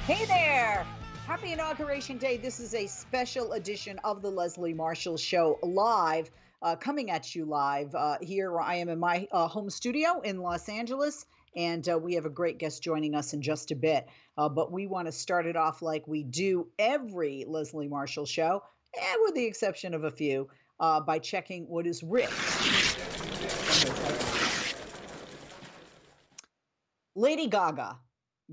Hey there! Happy Inauguration Day. This is a special edition of the Leslie Marshall Show live, coming at you live. Here I am in my home studio in Los Angeles, and we have a great guest joining us in just a bit. But we want to start it off like we do every Leslie Marshall Show, and with the exception of a few, by checking what is ripped from those headlines. Lady Gaga,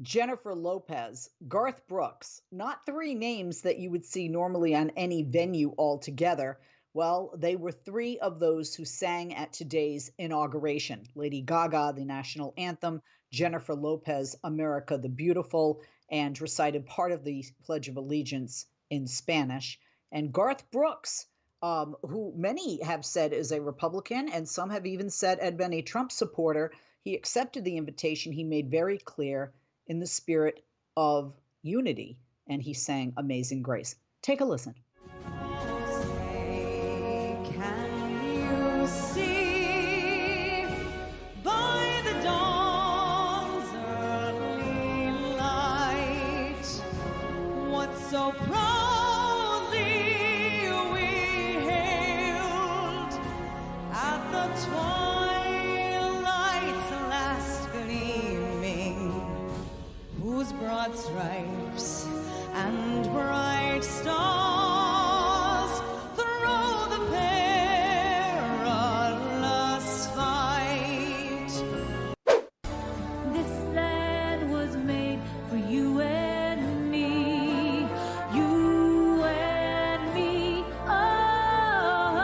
Jennifer Lopez, Garth Brooks, not three names that you would see normally on any venue altogether. Well, they were three of those who sang at today's inauguration. Lady Gaga, the national anthem, Jennifer Lopez, America the Beautiful, and recited part of the Pledge of Allegiance in Spanish. And Garth Brooks, who many have said is a Republican, and some have even said had been a Trump supporter, he accepted the invitation. He made very clear in the spirit of unity, and he sang Amazing Grace. Take a listen. Say, can you see by the dawn's early light what so proudly we hailed at the twilight's last gleaming, whose broad stripes and bright stars through the perilous fight. This land was made for you and me, you and me. Oh,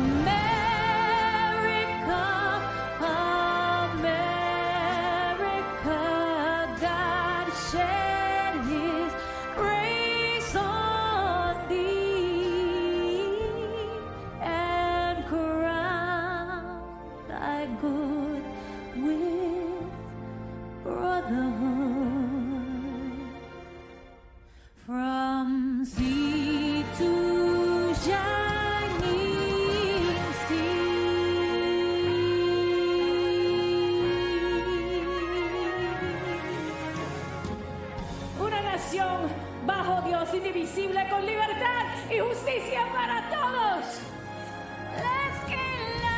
America, America, God shed His grace on thee and crowned thy good with brotherhood. From sea to shining sea. Una nación bajo Dios, indivisible, con libertad y justicia para todos. Let's get loud.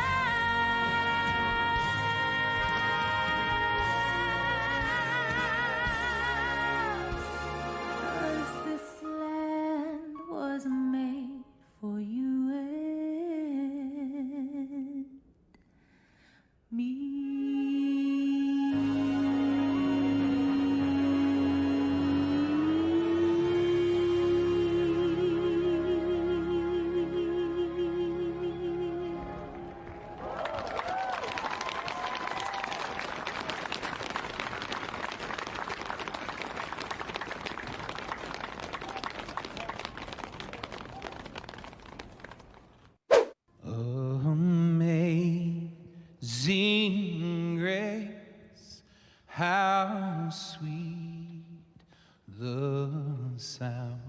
'Cause this land was made for you and me. Amazing grace, how sweet the sound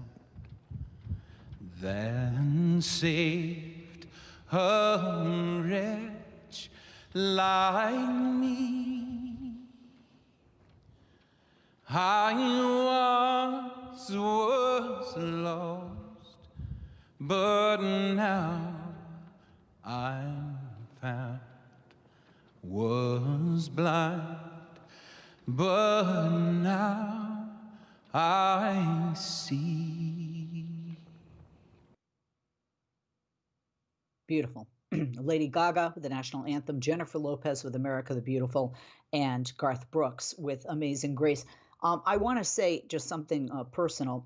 that saved a wretch like me. I was lost, but now I'm found. Was blind, but now I see. Beautiful. Lady Gaga with the national anthem, Jennifer Lopez with America the Beautiful, and Garth Brooks with Amazing Grace. I want to say just something personal.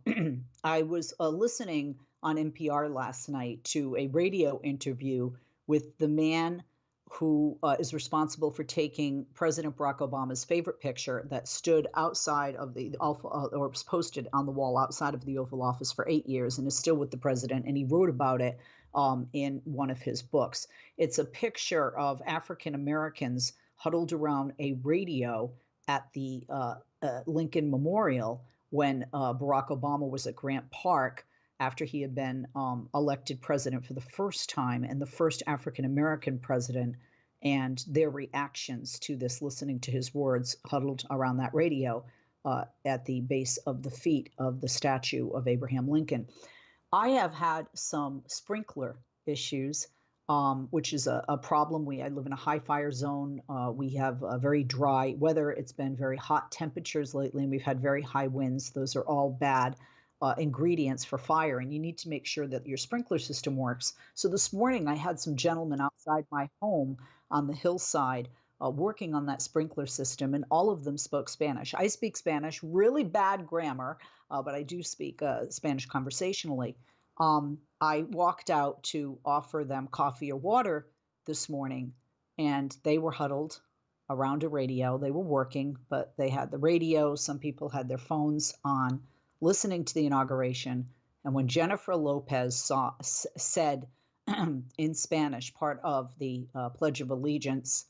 I was listening on NPR last night to a radio interview with the man who is responsible for taking President Barack Obama's favorite picture that stood outside of the or was posted on the wall outside of the Oval Office for 8 years and is still with the president. And he wrote about it in one of his books. It's a picture of African Americans huddled around a radio at the Lincoln Memorial when Barack Obama was at Grant Park after he had been elected president for the first time and the first African American president and their reactions to this, listening to his words huddled around that radio at the base of the feet of the statue of Abraham Lincoln. I have had some sprinkler issues, which is a problem. I live in a high fire zone. We have very dry weather. It's been very hot temperatures lately, and we've had very high winds. Those are all bad ingredients for fire, and you need to make sure that your sprinkler system works. So this morning, I had some gentlemen outside my home on the hillside working on that sprinkler system, and all of them spoke Spanish. I speak Spanish, really bad grammar, but I do speak Spanish conversationally. I walked out to offer them coffee or water this morning, and they were huddled around a radio. They were working, but they had the radio. Some people had their phones on, listening to the inauguration. And when Jennifer Lopez said in Spanish, part of the Pledge of Allegiance,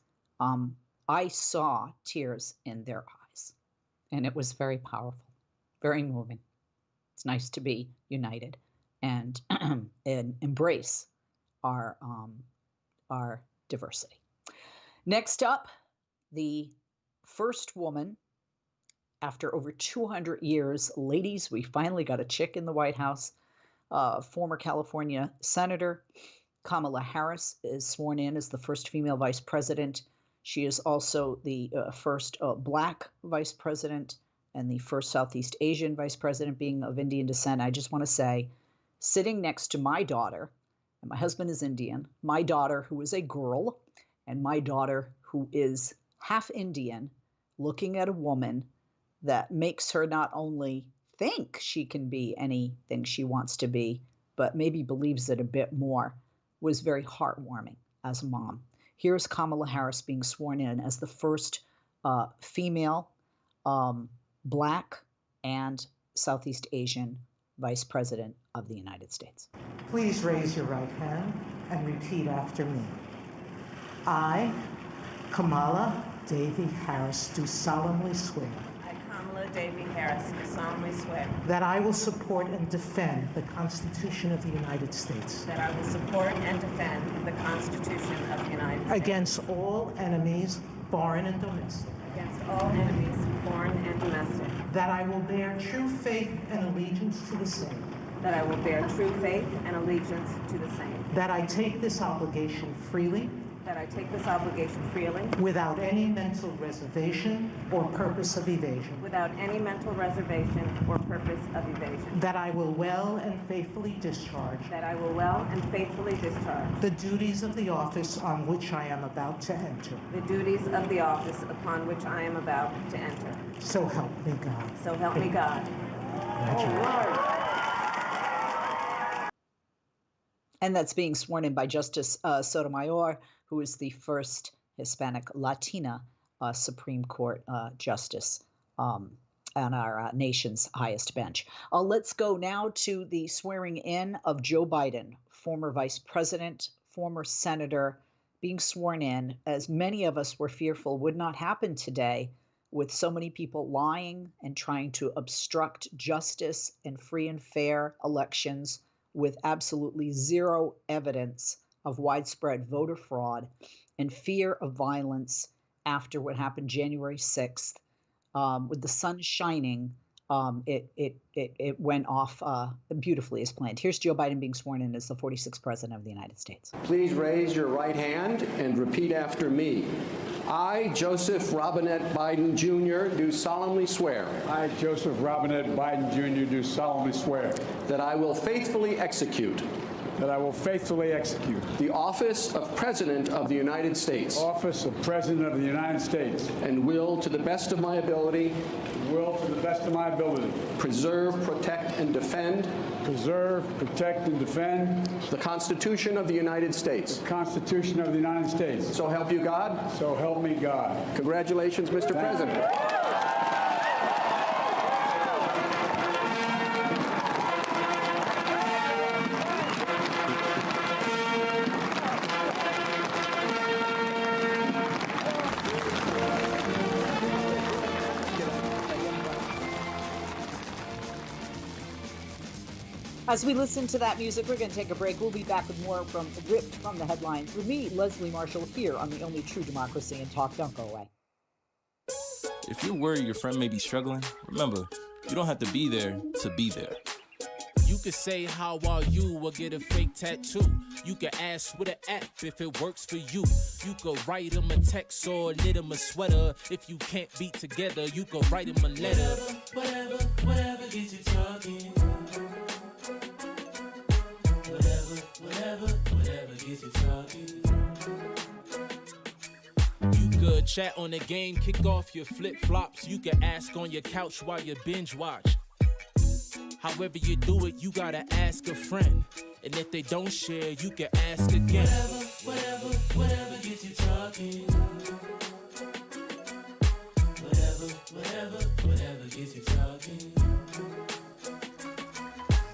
I saw tears in their eyes. And it was very powerful, very moving. It's nice to be united and, and embrace our diversity. Next up, the first woman after over 200 years. Ladies, we finally got a chick in the White House. Former California Senator Kamala Harris is sworn in as the first female vice president. She is also the first Black vice president and the first Southeast Asian vice president, being of Indian descent. I just want to say, sitting next to my daughter, and my husband is Indian, my daughter who is a girl, and my daughter who is half Indian, looking at a woman that makes her not only think she can be anything she wants to be, but maybe believes it a bit more, was very heartwarming as a mom. Here's Kamala Harris being sworn in as the first female, Black, and Southeast Asian Vice President of the United States. Please raise your right hand and repeat after me. I, Kamala Davy Harris, do solemnly swear Kamala Davy Harris, do solemnly swear that I will support and defend the Constitution of the United States that I will support and defend the Constitution of the United States against all enemies, foreign and domestic, against all enemies, foreign and domestic, that I will bear true faith and allegiance to the same, that I will bear true faith and allegiance to the same, that I take this obligation freely that I take this obligation freely without any mental reservation or purpose of evasion, without any mental reservation or purpose of evasion, that I will well and faithfully discharge that I will well and faithfully discharge the duties of the office on which I am about to enter. the duties of the office upon which I am about to enter. So help me God. So help me God. And that's being sworn in by Justice Sotomayor, who is the first Hispanic Latina Supreme Court justice on our nation's highest bench. Let's go now to the swearing in of Joe Biden, former vice president, former senator, being sworn in, as many of us were fearful would not happen today, with so many people lying and trying to obstruct justice and free and fair elections with absolutely zero evidence of widespread voter fraud and fear of violence after what happened January 6th. With the sun shining, it went off beautifully as planned. Here's Joe Biden being sworn in as the 46th President of the United States. Please raise your right hand and repeat after me. I, Joseph Robinette Biden, Jr., do solemnly swear I, Joseph Robinette Biden, Jr., do solemnly swear that I will faithfully execute that I will faithfully execute the office of President of the United States office of President of the United States and will, to the best of my ability, to the best of my ability, preserve, protect, and defend preserve, protect, and defend the Constitution of the United States. the Constitution of the United States. So help you God. So help me God. Congratulations, Mr. President. As we listen to that music, we're going to take a break. We'll be back with more from Ripped from the Headlines with me, Leslie Marshall, here on the only true democracy in talk. Don't go away. If you're worried your friend may be struggling, remember, you don't have to be there to be there. You could say, how are you, or get a fake tattoo. You can ask with an app if it works for you. You could write them a text or knit them a sweater. If you can't be together, you could write them a letter. Whatever gets you talking. Whatever gets you talking. You could chat on the game, kick off your flip-flops. You can ask on your couch while you binge watch. However you do it, you gotta ask a friend. And if they don't share, you can ask again. Whatever gets you talking. Whatever gets you talking.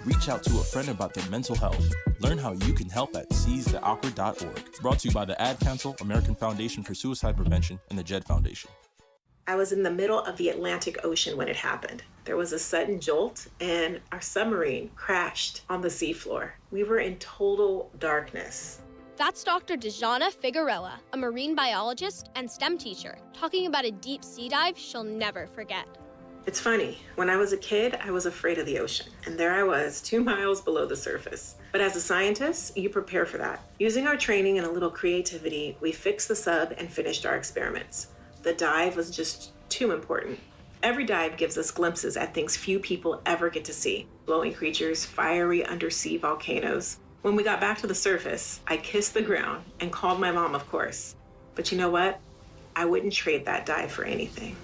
Reach out to a friend about their mental health. Learn how you can help at seizetheawkward.org. Brought to you by the Ad Council, American Foundation for Suicide Prevention, and the JED Foundation. I was in the middle of the Atlantic Ocean when it happened. There was a sudden jolt and our submarine crashed on the seafloor. We were in total darkness. That's Dr. Dejana Figueroa, a marine biologist and STEM teacher, talking about a deep sea dive she'll never forget. It's funny, when I was a kid, I was afraid of the ocean, and there I was, 2 miles below the surface. But as a scientist, you prepare for that. Using our training and a little creativity, we fixed the sub and finished our experiments. The dive was just too important. Every dive gives us glimpses at things few people ever get to see. Glowing creatures, fiery undersea volcanoes. When we got back to the surface, I kissed the ground and called my mom, of course. But you know what? I wouldn't trade that dive for anything.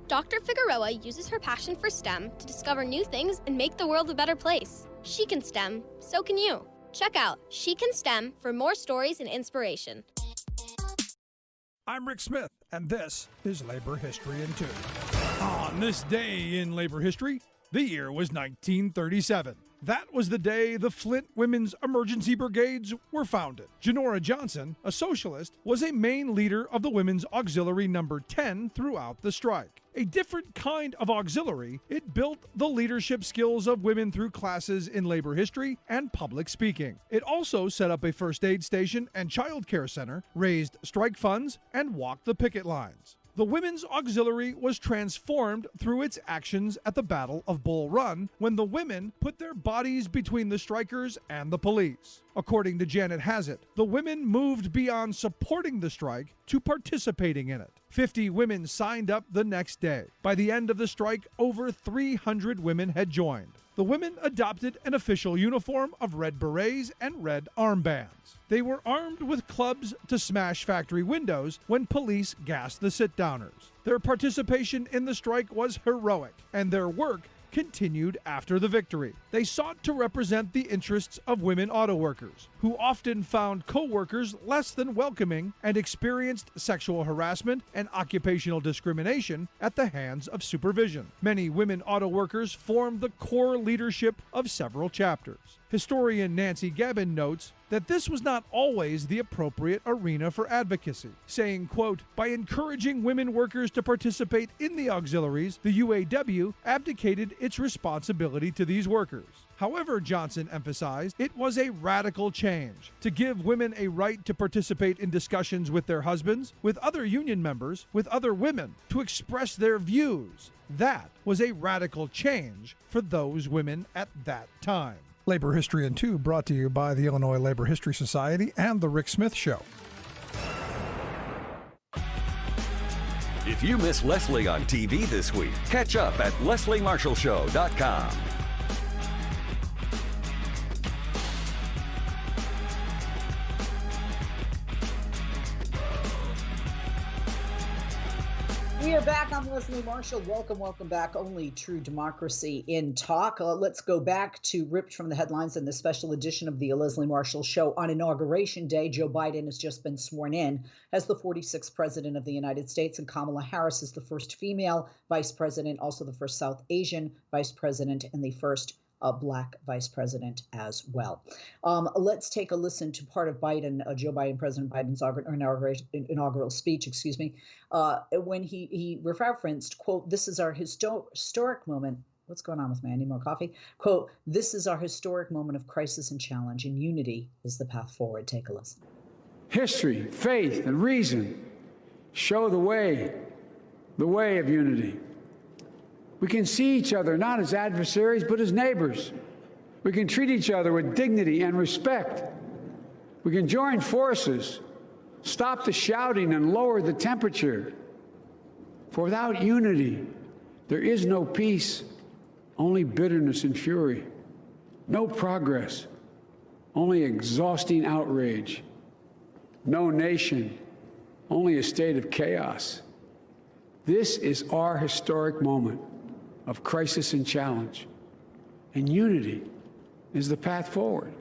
Dr. Figueroa uses her passion for STEM to discover new things and make the world a better place. She can STEM, so can you. Check out She Can STEM for more stories and inspiration. I'm Rick Smith, and this is Labor History in 2. On this day in labor history, the year was 1937. That was the day the Flint Women's Emergency Brigades were founded. Janora Johnson, a socialist, was a main leader of the Women's Auxiliary Number 10 throughout the strike. A different kind of auxiliary, it built the leadership skills of women through classes in labor history and public speaking. It also set up a first aid station and child care center, raised strike funds, and walked the picket lines. The Women's Auxiliary was transformed through its actions at the Battle of Bull Run when the women put their bodies between the strikers and the police. According to Janet Hazzett, the women moved beyond supporting the strike to participating in it. 50 women signed up the next day. By the end of the strike, over 300 women had joined. The women adopted an official uniform of red berets and red armbands. They were armed with clubs to smash factory windows when police gassed the sit-downers. Their participation in the strike was heroic, and their work continued after the victory. They sought to represent the interests of women auto workers, who often found co-workers less than welcoming and experienced sexual harassment and occupational discrimination at the hands of supervision. Many women auto workers formed the core leadership of several chapters. Historian Nancy Gabin notes that this was not always the appropriate arena for advocacy, saying, quote, "By encouraging women workers to participate in the auxiliaries, the UAW abdicated its responsibility to these workers." However, Johnson emphasized, it was a radical change to give women a right to participate in discussions with their husbands, with other union members, with other women, to express their views. That was a radical change for those women at that time. Labor History in 2 brought to you by the Illinois Labor History Society and The Rick Smith Show. If you miss Leslie on TV this week, catch up at lesliemarshallshow.com. We are back. I'm Leslie Marshall. Welcome back. Only true democracy in talk. Let's go back to Ripped from the Headlines in the special edition of the Leslie Marshall Show. On Inauguration Day, Joe Biden has just been sworn in as the 46th president of the United States, and Kamala Harris is the first female vice president, also the first South Asian vice president, and the first Black vice president as well. Let's take a listen to part of President Biden's inaugural speech, when he referenced, quote, "This is our historic moment What's going on with me? I need more coffee. Quote, this is our historic moment of crisis and challenge, and unity is the path forward. Take a listen. History, faith, and reason show the way of unity. We can see each other not as adversaries, but as neighbors. We can treat each other with dignity and respect. We can join forces, stop the shouting, and lower the temperature. For without unity, there is no peace, only bitterness and fury. No progress, only exhausting outrage. No nation, only a state of chaos. This is our historic moment of crisis and challenge, and unity is the path forward.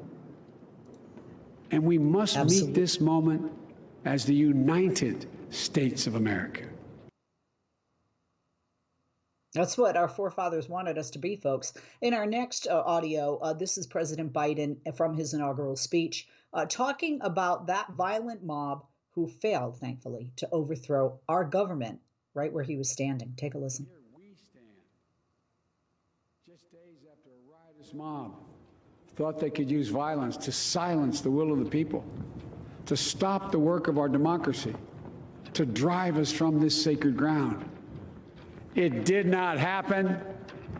And we must meet this moment as the United States of America. That's what our forefathers wanted us to be, folks. In our next audio, this is President Biden from his inaugural speech, talking about that violent mob who failed, thankfully, to overthrow our government right where he was standing. Take a listen. Here we stand, just days after a riotous mob thought they could use violence to silence the will of the people, to stop the work of our democracy, to drive us from this sacred ground. It did not happen.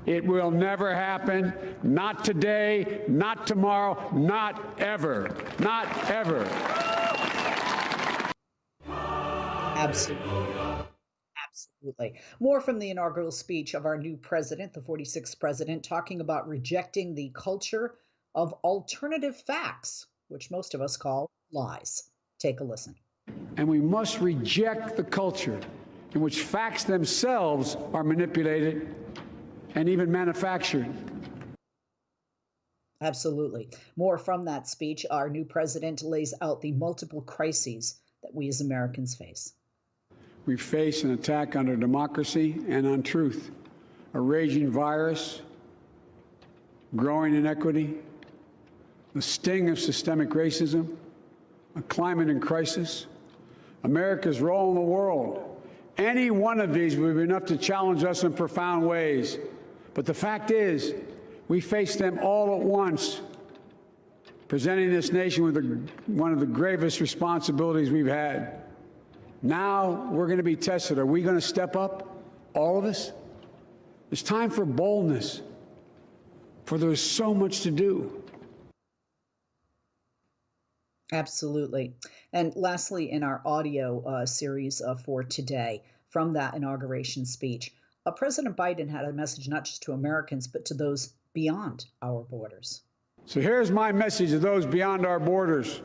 It will never happen. Not today, not tomorrow, not ever. Not ever. Absolutely. Absolutely. More from the inaugural speech of our new president, the 46th president, talking about rejecting the culture of alternative facts, which most of us call lies. Take a listen. And we must reject the culture in which facts themselves are manipulated and even manufactured. Absolutely. More from that speech. Our new president lays out the multiple crises that we as Americans face. We face an attack on our democracy and on truth, a raging virus, growing inequity, the sting of systemic racism, a climate in crisis, America's role in the world. Any one of these would be enough to challenge us in profound ways. But the fact is, we face them all at once, presenting this nation with one of the gravest responsibilities we've had. Now we're going to be tested. Are we going to step up, all of us? It's time for boldness, for there's so much to do. Absolutely. And lastly, in our audio series for today, from that inauguration speech, President Biden had a message not just to Americans, but to those beyond our borders. So here's my message to those beyond our borders.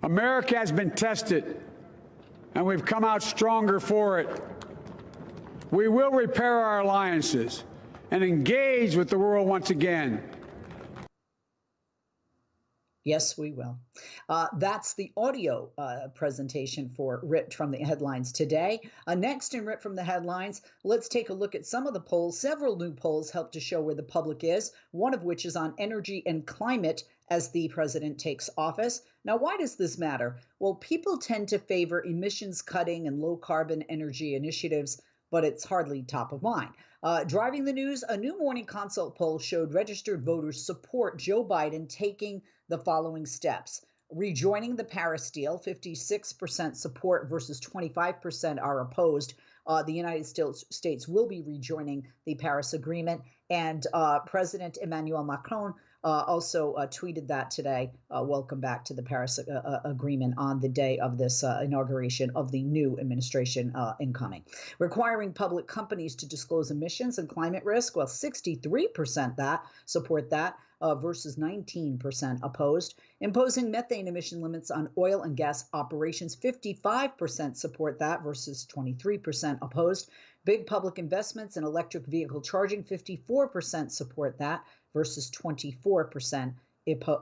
America has been tested, and we've come out stronger for it. We will repair our alliances and engage with the world once again. Yes, we will. That's the audio presentation for Ripped from the Headlines today. Next in Ripped from the Headlines, let's take a look at some of the polls. Several new polls help to show where the public is, one of which is on energy and climate as the president takes office. Now, why does this matter? Well, people tend to favor emissions cutting and low carbon energy initiatives, but it's hardly top of mind. Driving the news, a new Morning Consult poll showed registered voters support Joe Biden taking the following steps. Rejoining the Paris deal, 56% support versus 25% are opposed. The United States will be rejoining the Paris Agreement. And President Emmanuel Macron also tweeted that today. Welcome back to the Paris Agreement on the day of this inauguration of the new administration incoming. Requiring public companies to disclose emissions and climate risk, well, 63% that support that. Versus 19% opposed. Imposing methane emission limits on oil and gas operations, 55% support that versus 23% opposed. Big public investments in electric vehicle charging, 54% support that versus 24%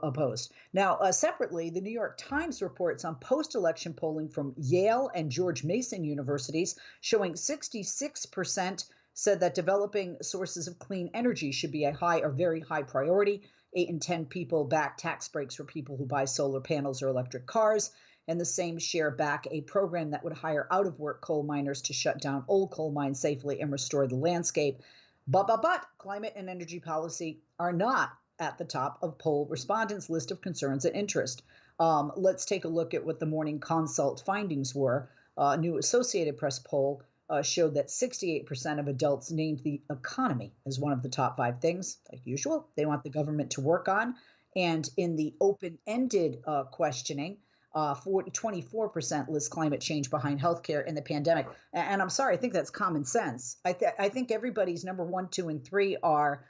opposed. Now, separately, the New York Times reports on post-election polling from Yale and George Mason universities showing 66% said that developing sources of clean energy should be a high or very high priority. 8 in 10 people back tax breaks for people who buy solar panels or electric cars. And the same share back a program that would hire out-of-work coal miners to shut down old coal mines safely and restore the landscape. But climate and energy policy are not at the top of poll respondents' list of concerns and interest. Let's take a look at what the Morning Consult findings were. A new Associated Press poll showed that 68% of adults named the economy as one of the top 5 things, like usual, they want the government to work on. And in the open-ended questioning, 24% list climate change behind healthcare and the pandemic. And I'm sorry, I think that's common sense. I think everybody's number 1, 2, and 3 are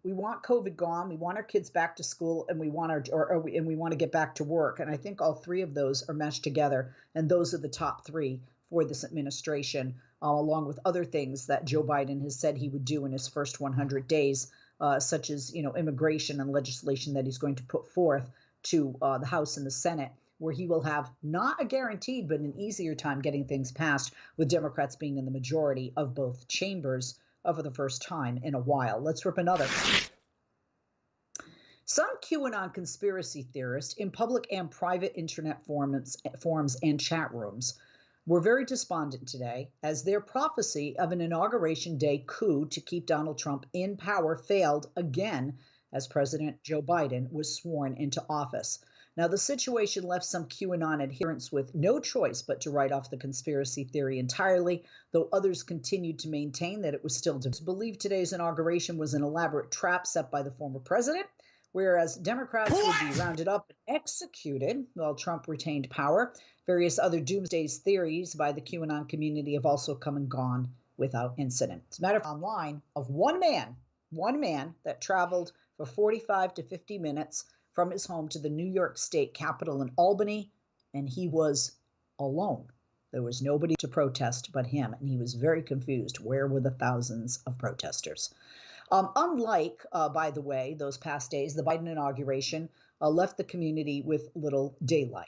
we want COVID gone, we want our kids back to school, and we want we want to get back to work. And I think all 3 of those are meshed together, and those are the top 3 for this administration, along with other things that Joe Biden has said he would do in his first 100 days, such as immigration and legislation that he's going to put forth to the House and the Senate, where he will have not a guaranteed but an easier time getting things passed, with Democrats being in the majority of both chambers for the first time in a while. Let's rip another. Some QAnon conspiracy theorists in public and private internet forums and chat rooms were very despondent today as their prophecy of an Inauguration Day coup to keep Donald Trump in power failed again as President Joe Biden was sworn into office. Now, the situation left some QAnon adherents with no choice but to write off the conspiracy theory entirely, though others continued to maintain that it was still believed today's inauguration was an elaborate trap set by the former president, whereas Democrats would be rounded up and executed while Trump retained power. Various other doomsday theories by the QAnon community have also come and gone without incident. As a matter of fact, online of one man that traveled for 45 to 50 minutes from his home to the New York State Capitol in Albany, and he was alone. There was nobody to protest but him, and he was very confused. Where were the thousands of protesters? Unlike, by the way, those past days, the Biden inauguration left the community with little daylight.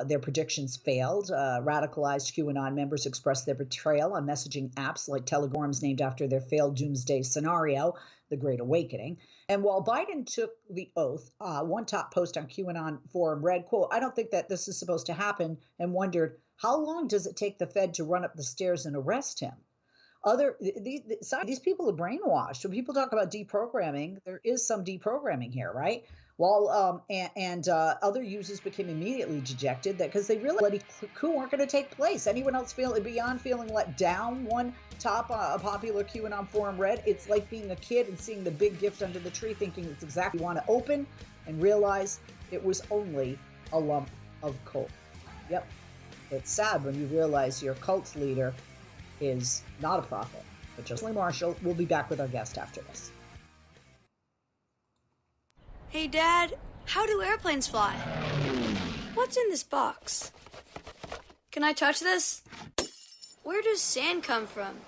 Their predictions failed. Radicalized QAnon members expressed their betrayal on messaging apps like Telegrams named after their failed doomsday scenario, the Great Awakening. And while Biden took the oath, one top post on QAnon forum read, quote, "I don't think that this is supposed to happen," and wondered, how long does it take the Fed to run up the stairs and arrest him? These people are brainwashed. When people talk about deprogramming, there is some deprogramming here, right? While other users became immediately dejected because they realized bloody coup weren't going to take place. Anyone else beyond feeling let down? One top a popular QAnon forum read, "It's like being a kid and seeing the big gift under the tree, thinking it's exactly what you want to open, and realize it was only a lump of coal." Yep, it's sad when you realize your cult leader is not a prophet. But Leslie Marshall will be back with our guest after this. Hey, Dad, how do airplanes fly? What's in this box? Can I touch this? Where does sand come from?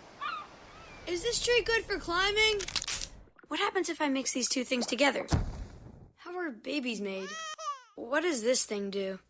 Is this tree good for climbing? What happens if I mix these 2 things together? How are babies made? What does this thing do?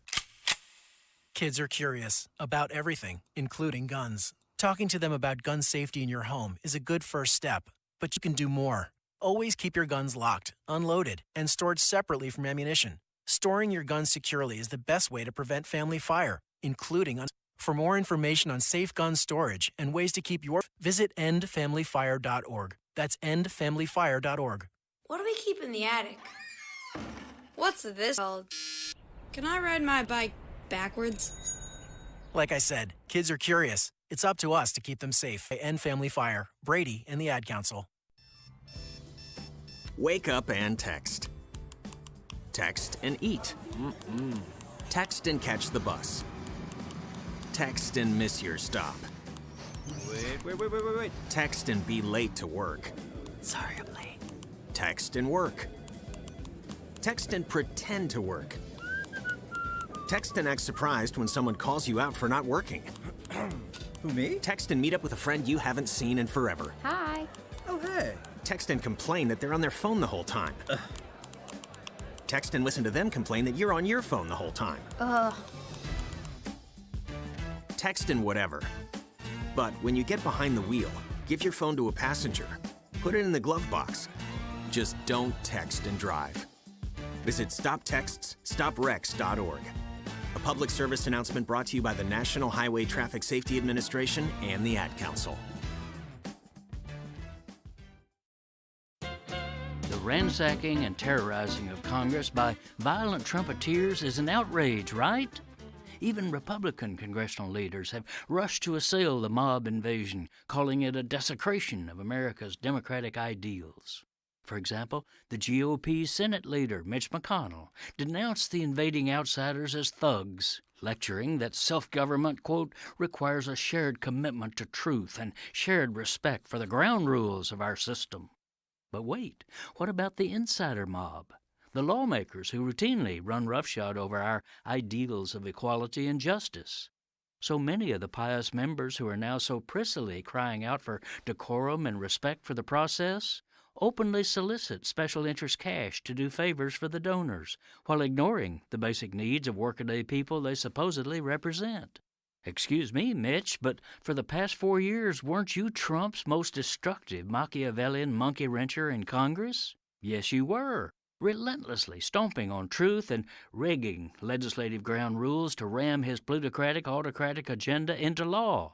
Kids are curious about everything, including guns. Talking to them about gun safety in your home is a good first step, but you can do more. Always keep your guns locked, unloaded, and stored separately from ammunition. Storing your guns securely is the best way to prevent family fire, including For more information on safe gun storage and ways to keep visit endfamilyfire.org. That's endfamilyfire.org. What do we keep in the attic? What's this called? Can I ride my bike backwards? Like I said, kids are curious. It's up to us to keep them safe. End Family Fire, Brady, and the Ad Council. Wake up and text. Text and eat. Text and catch the bus. Text and miss your stop. Wait. Text and be late to work. Sorry, I'm late. Text and work. Text and pretend to work. Text and act surprised when someone calls you out for not working. Who, me? Text and meet up with a friend you haven't seen in forever. Hi. Oh, hey. Text and complain that they're on their phone the whole time. Text and listen to them complain that you're on your phone the whole time. Text and whatever. But when you get behind the wheel, give your phone to a passenger. Put it in the glove box. Just don't text and drive. Visit StopTextsStopWrecks.org. A public service announcement brought to you by the National Highway Traffic Safety Administration and the Ad Council. ransacking and terrorizing of Congress by violent trumpeters is an outrage, right? Even Republican congressional leaders have rushed to assail the mob invasion, calling it a desecration of America's democratic ideals. For example, the GOP Senate leader, Mitch McConnell, denounced the invading outsiders as thugs, lecturing that self-government, quote, requires a shared commitment to truth and shared respect for the ground rules of our system. But wait, what about the insider mob? The lawmakers who routinely run roughshod over our ideals of equality and justice. So many of the pious members who are now so prissily crying out for decorum and respect for the process openly solicit special interest cash to do favors for the donors, while ignoring the basic needs of workaday people they supposedly represent. Excuse me, Mitch, but for the past 4 years, weren't you Trump's most destructive Machiavellian monkey wrencher in Congress? Yes, you were, relentlessly stomping on truth and rigging legislative ground rules to ram his plutocratic, autocratic agenda into law.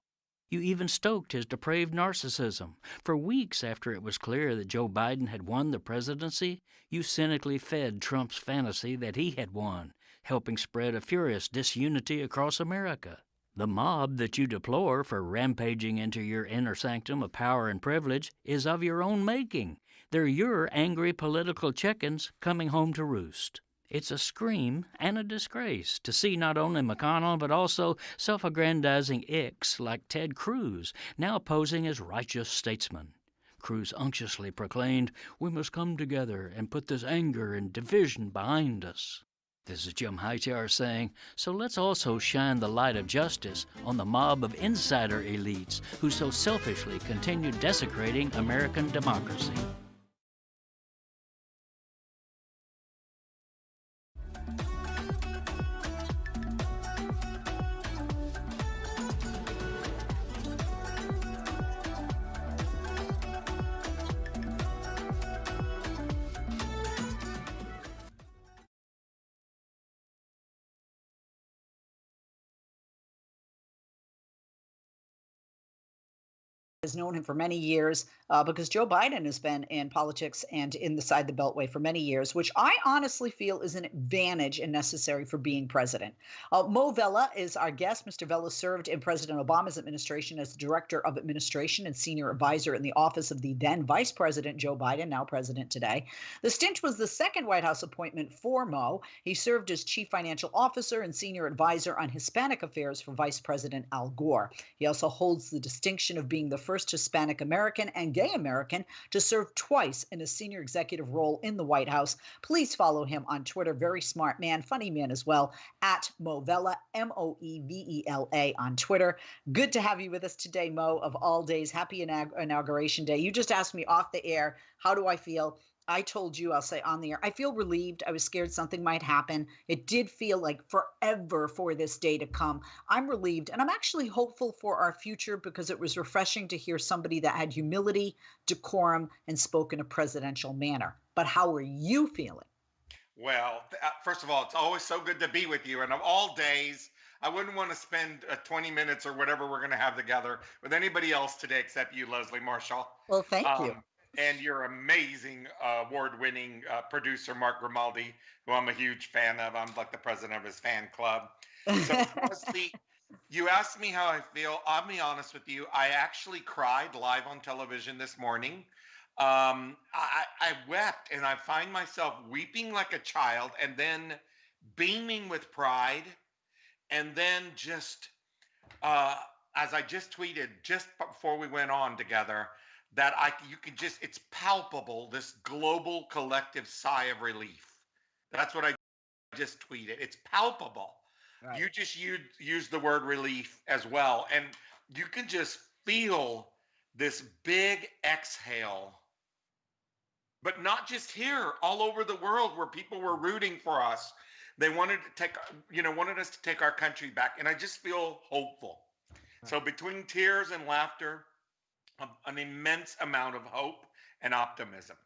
You even stoked his depraved narcissism. For weeks after it was clear that Joe Biden had won the presidency, you cynically fed Trump's fantasy that he had won, helping spread a furious disunity across America. The mob that you deplore for rampaging into your inner sanctum of power and privilege is of your own making. They're your angry political chickens coming home to roost. It's a scream and a disgrace to see not only McConnell but also self-aggrandizing icks like Ted Cruz now posing as righteous statesmen. Cruz unctuously proclaimed, "We must come together and put this anger and division behind us." This is Jim Hightower saying, so let's also shine the light of justice on the mob of insider elites who so selfishly continue desecrating American democracy. Has known him for many years because Joe Biden has been in politics and inside the Beltway for many years, which I honestly feel is an advantage and necessary for being president. Mo Vela is our guest. Mr. Vela served in President Obama's administration as Director of Administration and Senior Advisor in the office of the then Vice President Joe Biden, now President today. The stint was the second White House appointment for Mo. He served as Chief Financial Officer and Senior Advisor on Hispanic Affairs for Vice President Al Gore. He also holds the distinction of being the first Hispanic American and gay American to serve twice in a senior executive role in the White House. Please follow him on Twitter. Very smart man, funny man as well, at Mo Vela, Moevela on Twitter. Good to have you with us today, Mo, of all days. Happy Inauguration Day. You just asked me off the air, how do I feel? I told you, I'll say on the air, I feel relieved. I was scared something might happen. It did feel like forever for this day to come. I'm relieved, and I'm actually hopeful for our future because it was refreshing to hear somebody that had humility, decorum, and spoke in a presidential manner. But how are you feeling? Well, first of all, it's always so good to be with you. And of all days, I wouldn't want to spend 20 minutes or whatever we're going to have together with anybody else today except you, Leslie Marshall. Well, thank you. And your amazing award-winning producer, Mark Grimaldi, who I'm a huge fan of. I'm like the president of his fan club. So, Leslie, you asked me how I feel. I'll be honest with you. I actually cried live on television this morning. I wept, and I find myself weeping like a child and then beaming with pride. And then just, as I just tweeted just before we went on together, that you could just, it's palpable, this global collective sigh of relief. That's what I just tweeted. It's palpable. Right. You just used the word relief as well. And you can just feel this big exhale, but not just here, all over the world where people were rooting for us. They wanted us to take our country back. And I just feel hopeful. Right. So between tears and laughter, an immense amount of hope and optimism.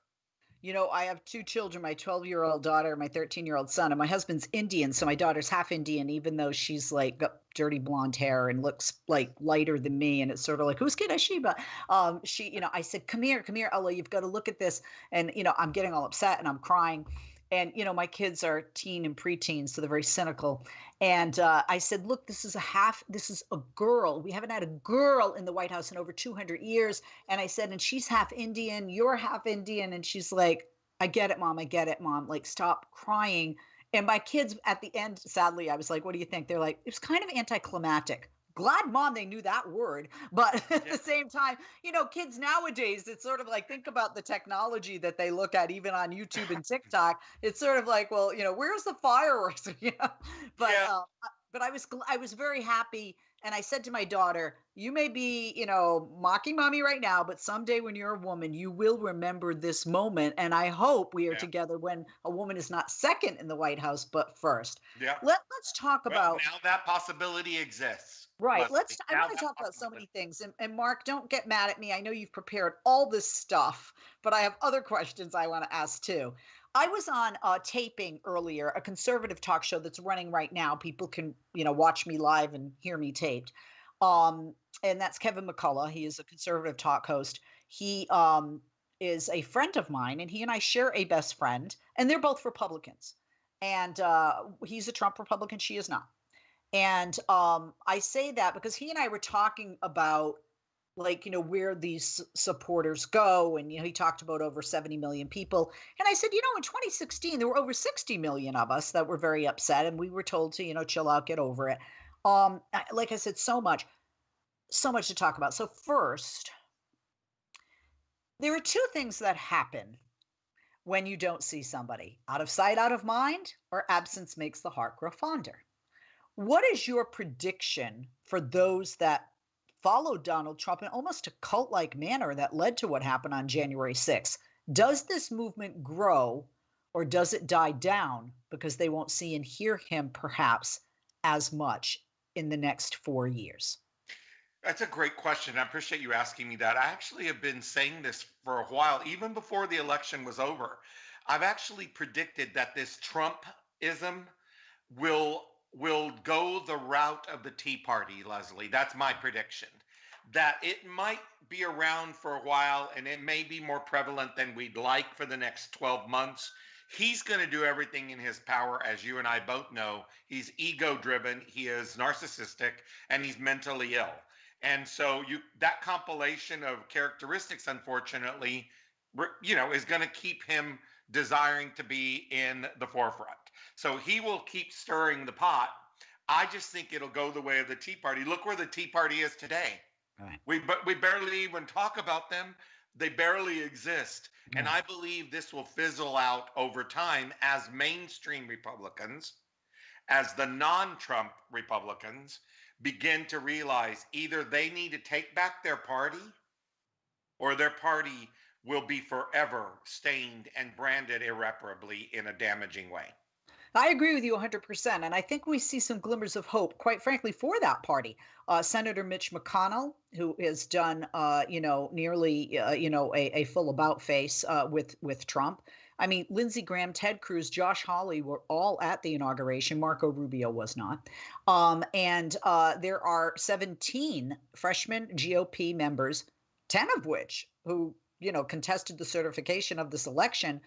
You know, I have two children, my 12-year-old daughter, my 13-year-old son, and my husband's Indian. So my daughter's half Indian, even though she's like got dirty blonde hair and looks like lighter than me. And it's sort of like, whose kid is she? But I said, come here, Ella, you've got to look at this. And, I'm getting all upset and I'm crying. And, my kids are teen and preteen, so they're very cynical. And I said, look, this is a girl. We haven't had a girl in the White House in over 200 years. And I said, and she's half Indian, you're half Indian. And she's like, I get it, mom. I get it, mom. Like, stop crying. And my kids at the end, sadly, I was like, what do you think? They're like, it was kind of anticlimactic. Glad, mom, they knew that word. But at the same time, kids nowadays, it's sort of like, think about the technology that they look at even on YouTube and TikTok. It's sort of like, well, where's the fireworks? But but I was very happy. And I said to my daughter, you may be, mocking mommy right now, but someday when you're a woman, you will remember this moment. And I hope we are together when a woman is not second in the White House, but first. Yeah. Let's talk about. Now that possibility exists. Right. Leslie. I want to talk about so many things. And Mark, don't get mad at me. I know you've prepared all this stuff, but I have other questions I want to ask too. I was on taping earlier, a conservative talk show that's running right now. People can, watch me live and hear me taped. And that's Kevin McCullough. He is a conservative talk host. He is a friend of mine, and he and I share a best friend, and they're both Republicans. And he's a Trump Republican. She is not. And I say that because he and I were talking about where these supporters go. And, he talked about over 70 million people. And I said, in 2016, there were over 60 million of us that were very upset. And we were told to, chill out, get over it. Like I said, so much to talk about. So first, there are two things that happen when you don't see somebody: out of sight, out of mind, or absence makes the heart grow fonder. What is your prediction for those that followed Donald Trump in almost a cult-like manner that led to what happened on January 6th? Does this movement grow, or does it die down because they won't see and hear him perhaps as much in the next 4 years? That's a great question. I appreciate you asking me that. I actually have been saying this for a while, even before the election was over. I've actually predicted that this Trumpism will go the route of the Tea Party, Leslie. That's my prediction. That it might be around for a while and it may be more prevalent than we'd like for the next 12 months. He's going to do everything in his power, as you and I both know. He's ego driven, he is narcissistic, and he's mentally ill. And so that compilation of characteristics, unfortunately, is going to keep him desiring to be in the forefront. So he will keep stirring the pot. I just think it'll go the way of the Tea Party. Look where the Tea Party is today. Right. We barely even talk about them. They barely exist. Yeah. And I believe this will fizzle out over time as mainstream Republicans, as the non-Trump Republicans begin to realize either they need to take back their party or their party will be forever stained and branded irreparably in a damaging way. I agree with you 100%. And I think we see some glimmers of hope, quite frankly, for that party. Senator Mitch McConnell, who has done, nearly, a full about face with Trump. I mean, Lindsey Graham, Ted Cruz, Josh Hawley were all at the inauguration. Marco Rubio was not. And there are 17 freshman GOP members, 10 of which who, contested the certification of this election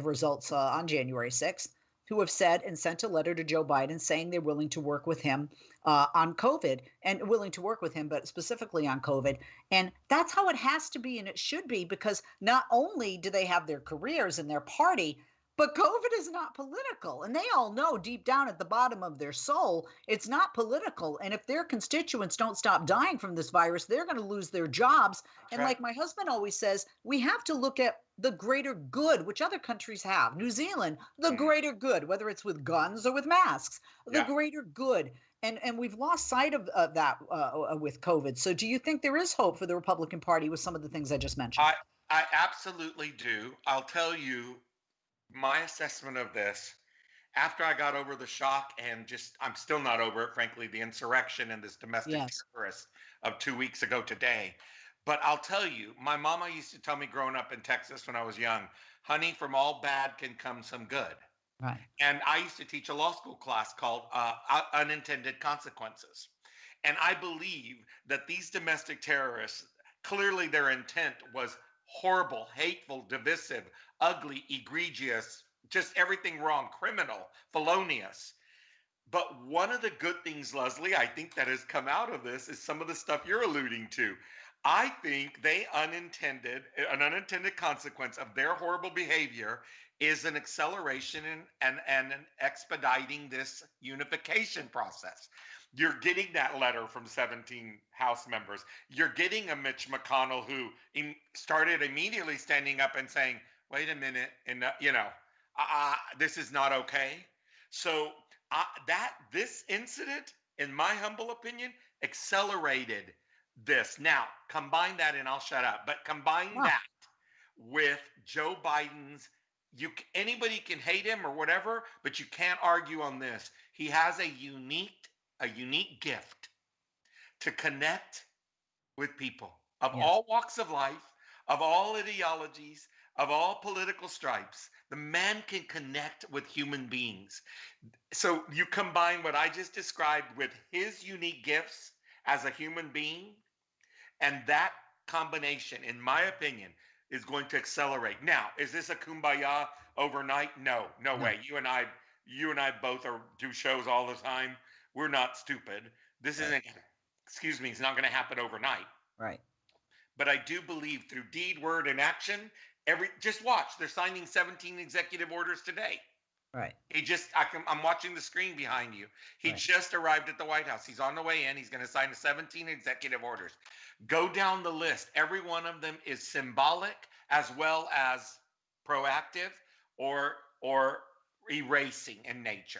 results on January 6th, who have said and sent a letter to Joe Biden saying they're willing to work with him on COVID, and willing to work with him, but specifically on COVID. And that's how it has to be, and it should be, because not only do they have their careers and their party, but COVID is not political. And they all know deep down at the bottom of their soul, it's not political. And if their constituents don't stop dying from this virus, they're going to lose their jobs. And like my husband always says, we have to look at the greater good, which other countries have. New Zealand, the greater good, whether it's with guns or with masks, the greater good. And we've lost sight of that with COVID. So do you think there is hope for the Republican Party with some of the things I just mentioned? I absolutely do. I'll tell you my assessment of this after I got over the shock, and I'm still not over it, frankly, the insurrection and this domestic terrorist of 2 weeks ago today. But I'll tell you, my mama used to tell me growing up in Texas when I was young, honey, from all bad can come some good. Right. And I used to teach a law school class called Unintended Consequences. And I believe that these domestic terrorists, clearly their intent was horrible, hateful, divisive, ugly, egregious, just everything wrong, criminal, felonious. But one of the good things, Leslie, I think that has come out of this is some of the stuff you're alluding to. I think an unintended consequence of their horrible behavior is an acceleration and an expediting this unification process. You're getting that letter from 17 House members. You're getting a Mitch McConnell who started immediately standing up and saying, wait a minute, and this is not okay. So this incident, in my humble opinion, accelerated this. Now, combine that, and I'll shut up, but combine that with Joe Biden's, anybody can hate him or whatever, but you can't argue on this. He has a unique gift to connect with people of all walks of life, of all ideologies, of all political stripes. The man can connect with human beings. So you combine what I just described with his unique gifts as a human being, and that combination, in my opinion, is going to accelerate. Now, is this a kumbaya overnight? No way. You and I both do shows all the time. We're not stupid. This isn't, it's not going to happen overnight. Right. But I do believe through deed, word, and action, just watch. They're signing 17 executive orders today. Right. I'm watching the screen behind you. He just arrived at the White House. He's on the way in. He's going to sign 17 executive orders. Go down the list. Every one of them is symbolic as well as proactive or erasing in nature.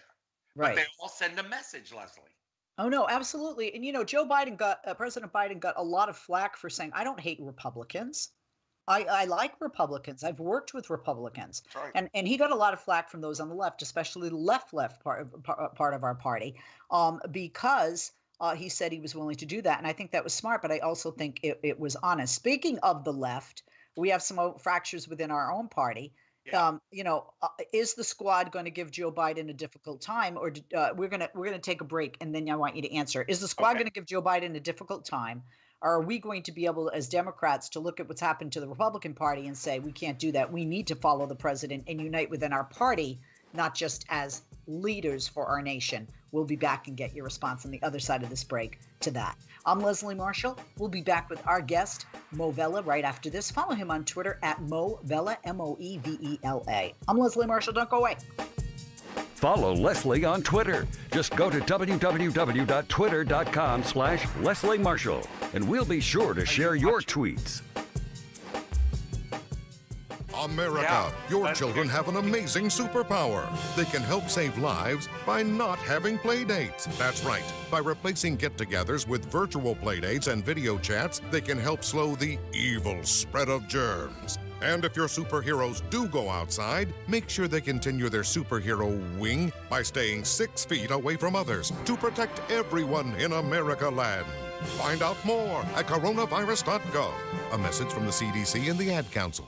Right. But they all send a message, Leslie. Oh, no, absolutely. And, President Biden got a lot of flack for saying, I don't hate Republicans. I like Republicans. I've worked with Republicans. Right. And he got a lot of flack from those on the left, especially the left part of our party, because he said he was willing to do that. And I think that was smart, but I also think it was honest. Speaking of the left, we have some fractures within our own party. Yeah. Is the squad going to give Joe Biden a difficult time, or we're gonna take a break, and then I want you to answer. Is the squad going to give Joe Biden a difficult time, or are we going to be able, as Democrats, to look at what's happened to the Republican Party and say we can't do that? We need to follow the president and unite within our party, not just as leaders for our nation. We'll be back and get your response on the other side of this break to that. I'm Leslie Marshall. We'll be back with our guest, Mo Vela, right after this. Follow him on Twitter at Mo Vela, Moevela. I'm Leslie Marshall. Don't go away. Follow Leslie on Twitter. Just go to www.twitter.com/Leslie Marshall, and we'll be sure to share your tweets. America, your children have an amazing superpower. They can help save lives by not having play dates. That's right. By replacing get-togethers with virtual play dates and video chats, they can help slow the evil spread of germs. And if your superheroes do go outside, make sure they continue their superhero wing by staying 6 feet away from others to protect everyone in America land. Find out more at coronavirus.gov. A message from the CDC and the Ad Council.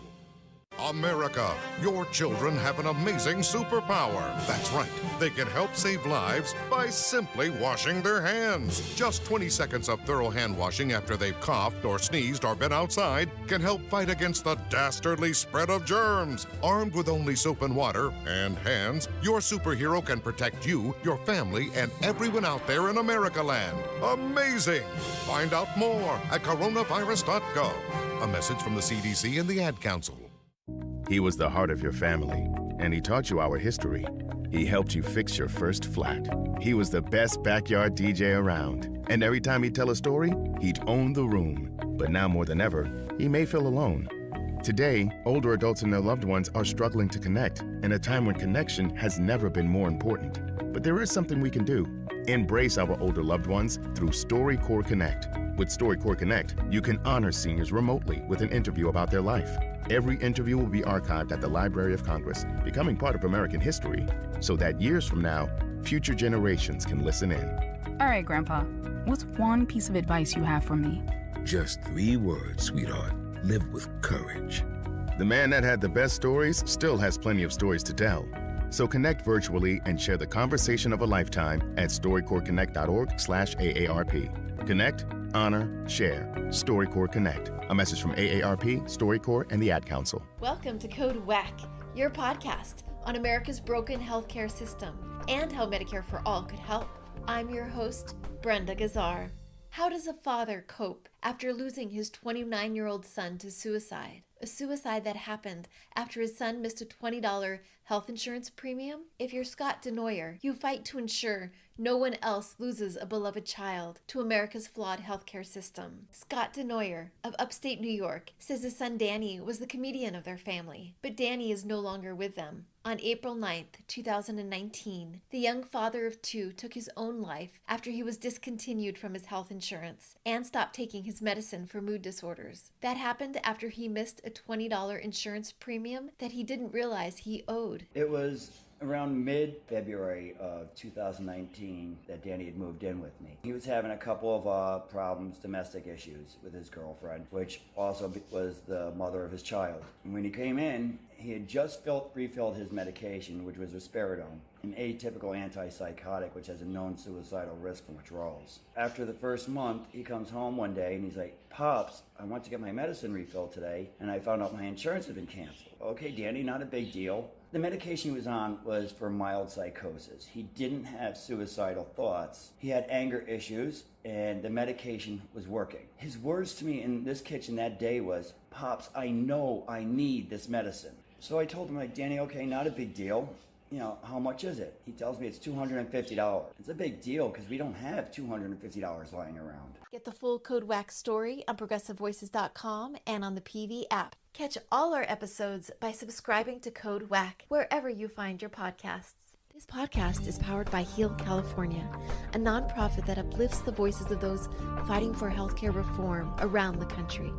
America, your children have an amazing superpower. That's right. They can help save lives by simply washing their hands. Just 20 seconds of thorough hand washing after they've coughed or sneezed or been outside can help fight against the dastardly spread of germs. Armed with only soap and water and hands, your superhero can protect you, your family, and everyone out there in America land. Amazing! Find out more at coronavirus.gov. A message from the CDC and the Ad Council. He was the heart of your family, and he taught you our history. He helped you fix your first flat. He was the best backyard DJ around, and every time he'd tell a story, he'd own the room. But now more than ever, he may feel alone. Today, older adults and their loved ones are struggling to connect, in a time when connection has never been more important. But there is something we can do. Embrace our older loved ones through StoryCorps Connect. With StoryCorps Connect, you can honor seniors remotely with an interview about their life. Every interview will be archived at the Library of Congress, becoming part of American history, so that years from now, future generations can listen in. All right, Grandpa, what's one piece of advice you have for me? Just 3 words, sweetheart. Live with courage. The man that had the best stories still has plenty of stories to tell. So connect virtually and share the conversation of a lifetime at StoryCorps Connect.org/AARP. Connect, honor, share. StoryCorps Connect. A message from AARP, StoryCorps, and the Ad Council. Welcome to Code WAC, your podcast on America's broken healthcare system and how Medicare for All could help. I'm your host, Brenda Gazar. How does a father cope after losing his 29-year-old son to suicide? A suicide that happened after his son missed a $20 health insurance premium? If you're Scott Denoyer, you fight to ensure no one else loses a beloved child to America's flawed healthcare system. Scott Denoyer of upstate New York says his son Danny was the comedian of their family, but Danny is no longer with them. On April 9th, 2019, the young father of two took his own life after he was discontinued from his health insurance and stopped taking his medicine for mood disorders. That happened after he missed a $20 insurance premium that he didn't realize he owed. It was around mid-February of 2019 that Danny had moved in with me. He was having a couple of problems, domestic issues with his girlfriend, which also was the mother of his child. And when he came in, he had just refilled his medication, which was risperidone, an atypical antipsychotic which has a known suicidal risk from withdrawals. After the first month, he comes home one day and he's like, "Pops, I went to get my medicine refilled today and I found out my insurance had been canceled." "Okay, Danny, not a big deal." The medication he was on was for mild psychosis. He didn't have suicidal thoughts. He had anger issues, and the medication was working. His words to me in this kitchen that day was, "Pops, I know I need this medicine." So I told him, like, "Danny, okay, not a big deal. You know, how much is it?" He tells me it's $250. It's a big deal because we don't have $250 lying around. Get the full Code WAC story on ProgressiveVoices.com and on the PV app. Catch all our episodes by subscribing to Code WAC wherever you find your podcasts. This podcast is powered by Heal California, a nonprofit that uplifts the voices of those fighting for healthcare reform around the country.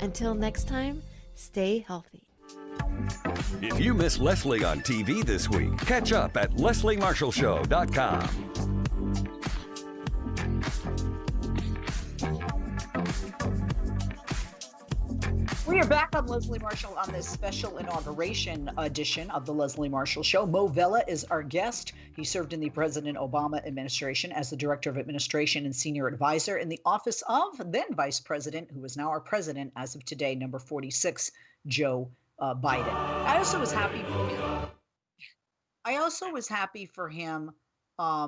Until next time, stay healthy. If you miss Leslie on TV this week, catch up at lesliemarshallshow.com. We are back on Leslie Marshall on this special inauguration edition of the Leslie Marshall Show. Mo Vela is our guest. He served in the President Obama administration as the Director of Administration and Senior Advisor in the office of then Vice President, who is now our President as of today, number 46, Joe Biden. I also was happy for him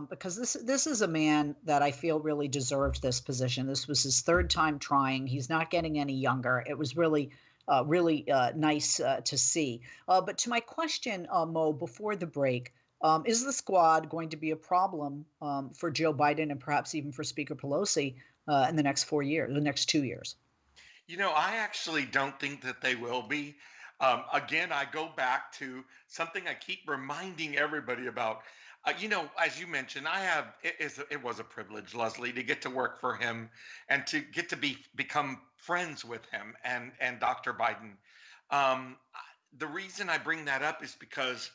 because this is a man that I feel really deserved this position. This was his third time trying. He's not getting any younger. It was really nice to see. But to my question, Mo, before the break, is the squad going to be a problem for Joe Biden and perhaps even for Speaker Pelosi in the next 4 years, the next 2 years? You know, I actually don't think that they will be. Again, I go back to something I keep reminding everybody about. You know, as you mentioned, it was a privilege, Leslie, to get to work for him and to get to become friends with him and Dr. Biden. The reason I bring that up is because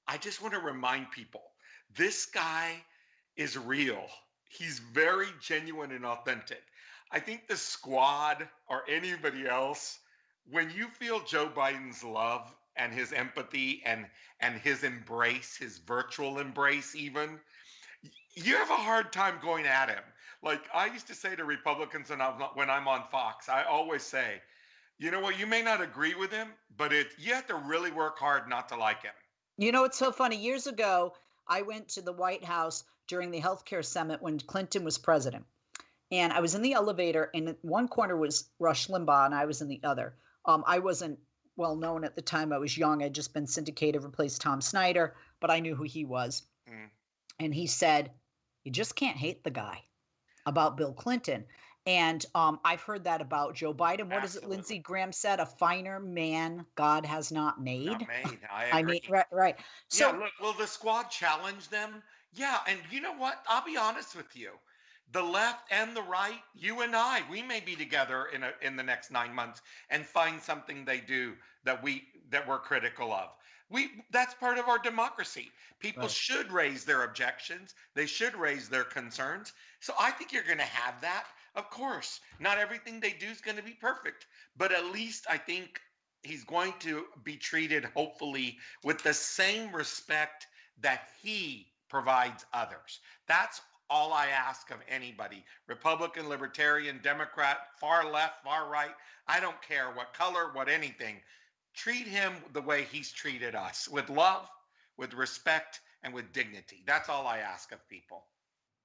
I just want to remind people, this guy is real. He's very genuine and authentic. I think the squad or anybody else, when you feel Joe Biden's love and his empathy and his embrace, his virtual embrace even, you have a hard time going at him. Like I used to say to Republicans when I'm on Fox, I always say, you know what, you may not agree with him, but you have to really work hard not to like him. You know, it's so funny. Years ago, I went to the White House during the healthcare summit when Clinton was president. And I was in the elevator, and one corner was Rush Limbaugh, and I was in the other. I wasn't well known at the time. I was young. I'd just been syndicated, replaced Tom Snyder, but I knew who he was. And he said, "You just can't hate the guy," about Bill Clinton. And I've heard that about Joe Biden. What is it Lindsey Graham said? "A finer man God has not made." Not made. I agree. I mean, right. So, yeah, look, will the squad challenge them? Yeah, and you know what? I'll be honest with you. The left and the right, you and I, we may be together in the next 9 months and find something they do that we're critical of. That's part of our democracy. People should raise their objections. They should raise their concerns. So I think you're going to have that. Of course, not everything they do is going to be perfect, but at least I think he's going to be treated, hopefully, with the same respect that he provides others. That's all I ask of anybody, Republican, Libertarian, Democrat, far left, far right. I don't care what color, what anything. Treat him the way he's treated us, with love, with respect, and with dignity. That's all I ask of people.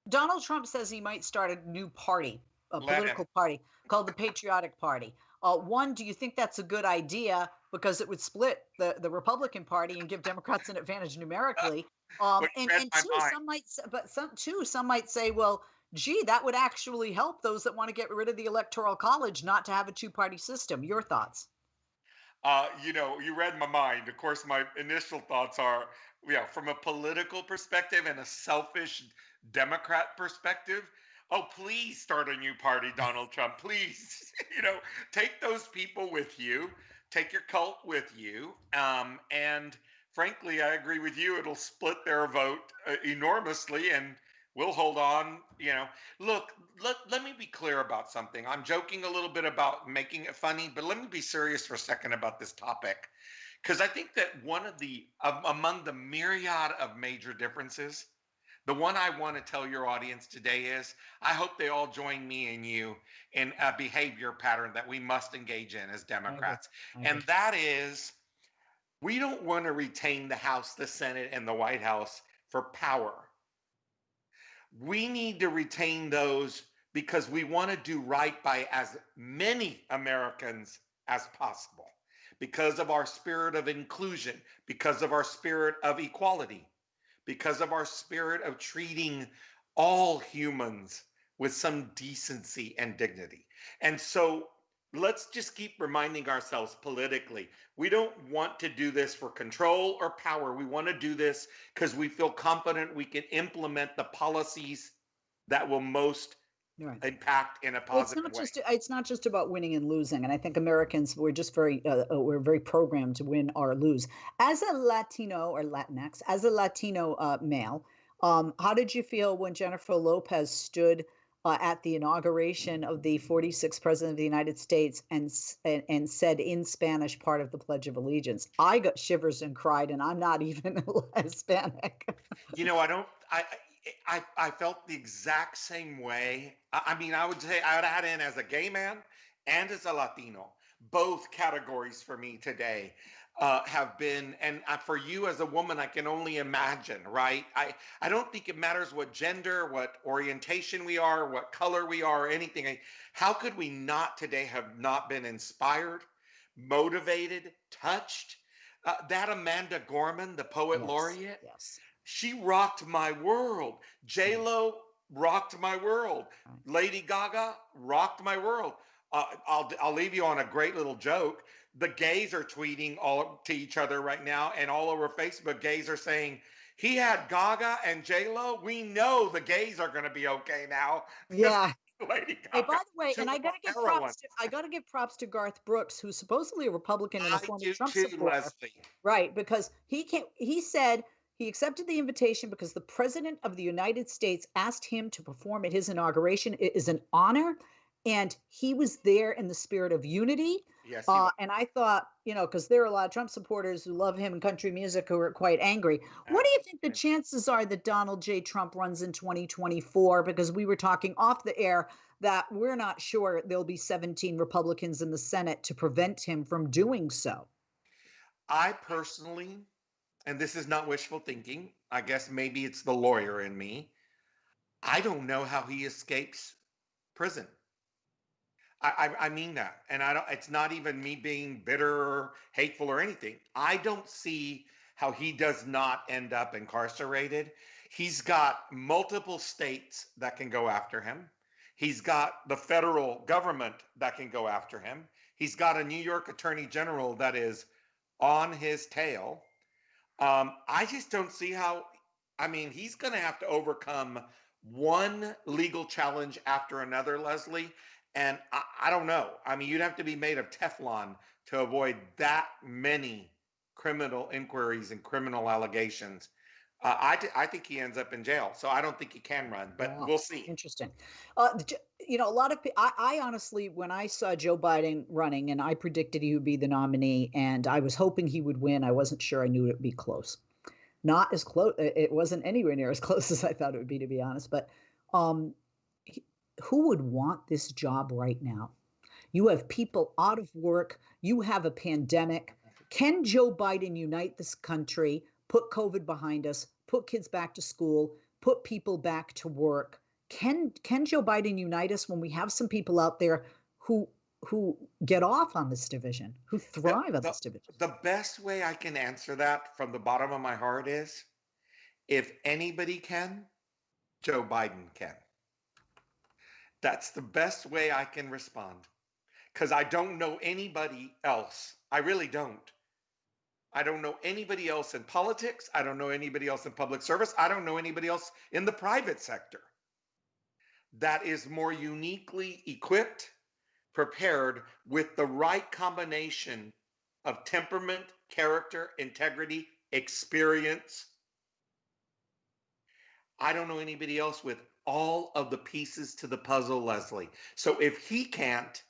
Donald Trump says he might start a new party, a Let him. political party called the Patriotic Party. One, do you think that's a good idea because it would split the Republican Party and give Democrats an advantage numerically? Well, you read And my two, mind. some might say, well, gee, that would actually help those that want to get rid of the Electoral College not to have a two-party system. Your thoughts? You read my mind. Of course, my initial thoughts are, from a political perspective and a selfish Democrat perspective. Oh, please start a new party, Donald Trump. Please, take those people with you, take your cult with you. And frankly, I agree with you. It'll split their vote enormously, and we'll hold on. Look, let me be clear about something. I'm joking a little bit about making it funny, but let me be serious for a second about this topic. Because I think that one of among the myriad of major differences, the one I want to tell your audience today is I hope they all join me and you in a behavior pattern that we must engage in as Democrats. And that is, we don't want to retain the House, the Senate, and the White House for power. We need to retain those because we want to do right by as many Americans as possible, because of our spirit of inclusion, because of our spirit of equality, because of our spirit of treating all humans with some decency and dignity. And so let's just keep reminding ourselves politically, we don't want to do this for control or power. We want to do this because we feel confident we can implement the policies that will most impact in a positive way. It's not just about winning and losing, and I think Americans we're very programmed to win or lose. As a Latino or Latinx, as a Latino male, how did you feel when Jennifer Lopez stood at the inauguration of the 46th president of the United States and said in Spanish part of the Pledge of Allegiance? I got shivers and cried, and I'm not even Hispanic. I felt the exact same way. I would say I would add in as a gay man and as a Latino. Both categories for me today have been, and for you as a woman, I can only imagine, right? I don't think it matters what gender, what orientation we are, what color we are, or anything. How could we not today have not been inspired, motivated, touched? That Amanda Gorman, the poet laureate, she rocked my world. J-Lo rocked my world. Lady Gaga rocked my world. I'll leave you on a great little joke. The gays are tweeting all to each other right now, and all over Facebook, gays are saying, he had Gaga and J-Lo. We know the gays are going to be okay now. Yeah. Lady Gaga. Hey, by the way, and I got to give props to Garth Brooks, who's supposedly a Republican and a former Trump supporter. Leslie. Right, because he said he accepted the invitation because the president of the United States asked him to perform at his inauguration. It is an honor, and he was there in the spirit of unity. Yes, and I thought, because there are a lot of Trump supporters who love him in country music who are quite angry. What do you think the chances are that Donald J. Trump runs in 2024? Because we were talking off the air that we're not sure there'll be 17 Republicans in the Senate to prevent him from doing so. I personally, and this is not wishful thinking, I guess maybe it's the lawyer in me, I don't know how he escapes prison. I mean that. And it's not even me being bitter or hateful or anything. I don't see how he does not end up incarcerated. He's got multiple states that can go after him. He's got the federal government that can go after him. He's got a New York Attorney General that is on his tail. I just don't see how. He's going to have to overcome one legal challenge after another, Leslie. And I don't know. You'd have to be made of Teflon to avoid that many criminal inquiries and criminal allegations I think he ends up in jail, so I don't think he can run, but Wow. we'll see. Interesting. A lot of I honestly, when I saw Joe Biden running, and I predicted he would be the nominee, and I was hoping he would win. I wasn't sure. I knew it would be close. Not as close. It wasn't anywhere near as close as I thought it would be, to be honest. But um, who would want this job right now? You have people out of work. You have a pandemic. Can Joe Biden unite this country, put COVID behind us, put kids back to school, put people back to work? Can Joe Biden unite us when we have some people out there who get off on this division, who thrive on this division? The best way I can answer that from the bottom of my heart is, if anybody can, Joe Biden can. That's the best way I can respond, because I don't know anybody else. I really don't. I don't know anybody else in politics. I don't know anybody else in public service. I don't know anybody else in the private sector that is more uniquely equipped, prepared with the right combination of temperament, character, integrity, experience. I don't know anybody else with all of the pieces to the puzzle, Leslie. So if he can't,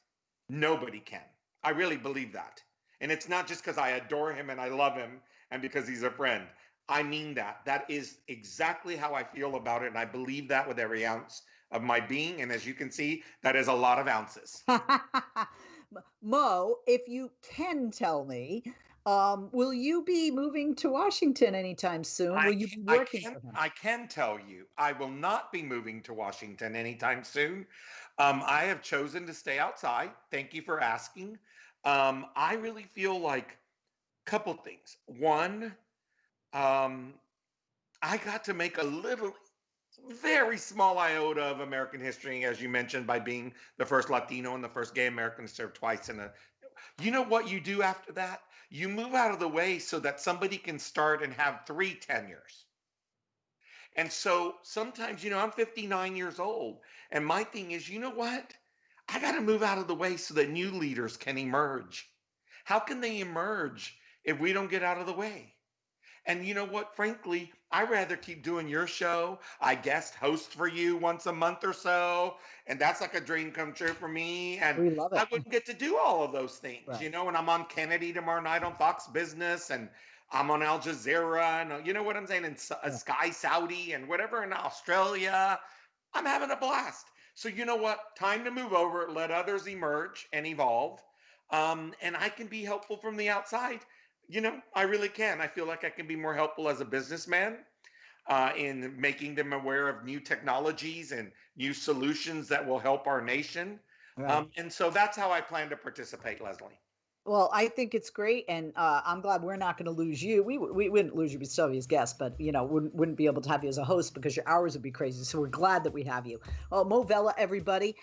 nobody can. I really believe that. And it's not just because I adore him and I love him and because he's a friend. I mean that. That is exactly how I feel about it. And I believe that with every ounce of my being. And as you can see, that is a lot of ounces. Mo, if you can tell me, will you be moving to Washington anytime soon? Will you be working for him? I can tell you, I will not be moving to Washington anytime soon. I have chosen to stay outside. Thank you for asking. I really feel like a couple things. One, I got to make a little, very small iota of American history, as you mentioned, by being the first Latino and the first gay American to serve twice in a. You know what you do after that? You move out of the way so that somebody can start and have 3 tenures. And so sometimes, I'm 59 years old, and my thing is, you know what? I got to move out of the way so that new leaders can emerge. How can they emerge if we don't get out of the way? And you know what? Frankly, I'd rather keep doing your show. I guest host for you once a month or so. And that's like a dream come true for me. And we love it. I wouldn't get to do all of those things, right. And I'm on Kennedy tomorrow night on Fox Business, and I'm on Al Jazeera, and you know what I'm saying? And Sky Saudi and whatever in Australia. I'm having a blast. So you know what? Time to move over, let others emerge and evolve. And I can be helpful from the outside. I really can. I feel like I can be more helpful as a businessman in making them aware of new technologies and new solutions that will help our nation. Right. And so that's how I plan to participate, Leslie. Well, I think it's great, and I'm glad we're not going to lose you. We wouldn't lose you as Sylvia's guest, but wouldn't be able to have you as a host because your hours would be crazy. So we're glad that we have you. Well, Mo Vela, everybody.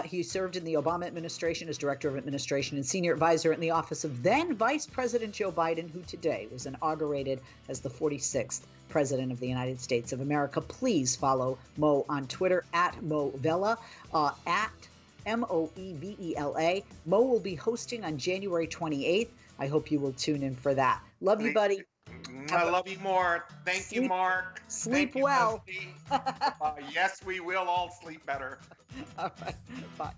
He served in the Obama administration as director of administration and senior advisor in the office of then Vice President Joe Biden, who today was inaugurated as the 46th President of the United States of America. Please follow Mo on Twitter at Mo Vela, at Moevela. Mo will be hosting on January 28th. I hope you will tune in for that. Love you, buddy. I love you more. Thank you, Mark. Sleep Thank you, well. Yes, we will all sleep better. All right. Bye.